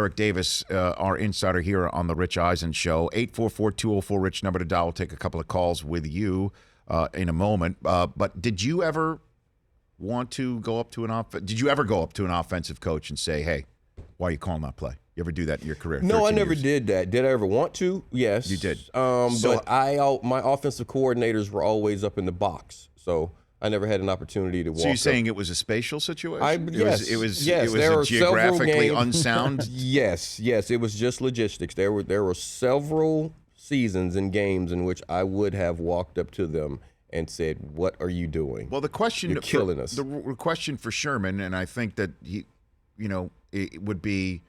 Eric Davis, our insider here on the Rich Eisen Show. 844-204-RICH, number to dial. We'll take a couple of calls with you in a moment. But did you ever want to go up to Did you ever go up to an offensive coach and say, hey, why are you calling that play? You ever do that in your career? No, I never did that. Did I ever want to? Yes. You did. But my offensive coordinators were always up in the box, so I never had an opportunity to walk. So you're saying up. It was a spatial situation? Yes. It was there a geographically unsound? Yes. It was just logistics. There were several seasons and games in which I would have walked up to them and said, "What are you doing?" Well, the question You're killing us. The question for Sherman, and I think that it would be,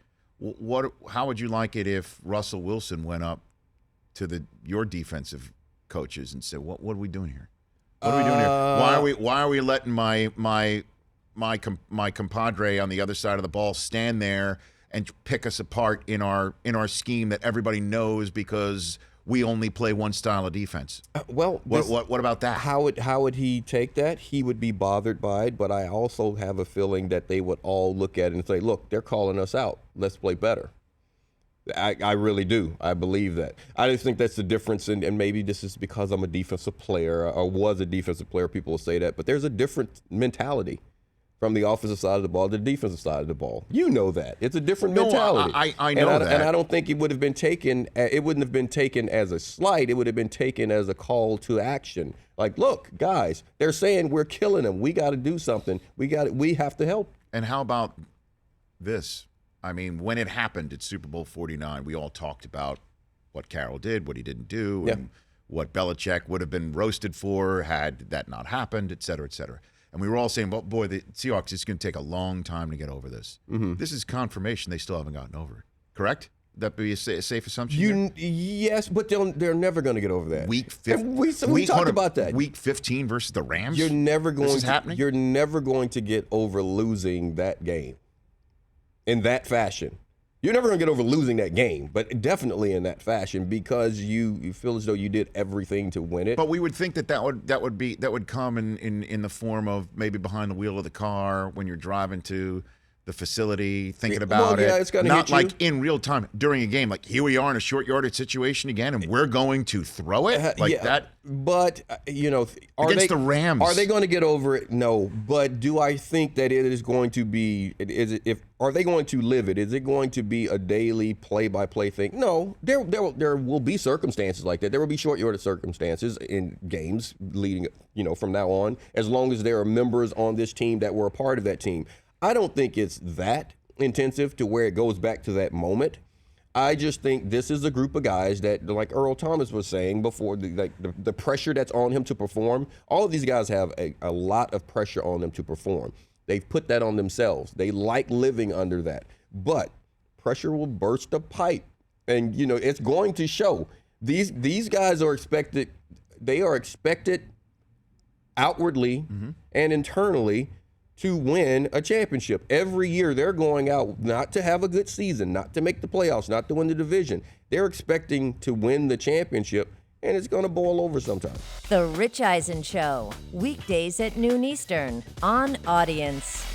how would you like it if Russell Wilson went up to your defensive coaches and said, "What are we doing here? What are we doing here? Why are we letting my compadre on the other side of the ball stand there and pick us apart in our scheme that everybody knows because we only play one style of defense?" What about that? How would he take that? He would be bothered by it, but I also have a feeling that they would all look at it and say, "Look, they're calling us out. Let's play better." I really do. I believe that. I just think that's the difference, and maybe this is because I'm a defensive player or was a defensive player. People will say that, but there's a different mentality from the offensive side of the ball to the defensive side of the ball. You know that. It's a different mentality. I know that. And I don't think it would have been taken. It wouldn't have been taken as a slight. It would have been taken as a call to action. Like, look, guys, they're saying we're killing them. We got to do something. We have to help. And how about this? I mean, when it happened at Super Bowl 49, we all talked about what Carroll did, what he didn't do, and what Belichick would have been roasted for had that not happened, et cetera, et cetera. And we were all saying, well, boy, the Seahawks, it's going to take a long time to get over this. Mm-hmm. This is confirmation they still haven't gotten over it. Correct? Would that be a safe assumption? Yes, but they're never going to get over that. Week 15. We talked about that. Week 15 versus the Rams? You're never going this is happening? You're never going to get over losing that game in that fashion. You're never going to get over losing that game, but definitely in that fashion because you feel as though you did everything to win it. But we would think that would come in the form of maybe behind the wheel of the car when you're driving to the facility, thinking about it. It's gonna not hit you. like in real time during a game. Like here we are in a short yardage situation again, and we're going to throw it that. But against the Rams, are they going to get over it? No. But do I think that it is going to be? Are they going to live it? Is it going to be a daily play-by-play thing? No. There will be circumstances like that. There will be short yardage circumstances in games leading, from now on, as long as there are members on this team that were a part of that team. I don't think it's that intensive to where it goes back to that moment. I just think this is a group of guys that, like Earl Thomas was saying before, the pressure that's on him to perform. All of these guys have a lot of pressure on them to perform. They've put that on themselves. They like living under that. But pressure will burst a pipe, and it's going to show. These guys are expected. They are expected outwardly and internally to win a championship. Every year they're going out not to have a good season, not to make the playoffs, not to win the division. They're expecting to win the championship, and it's going to boil over sometime. The Rich Eisen Show, weekdays at noon Eastern on Audience.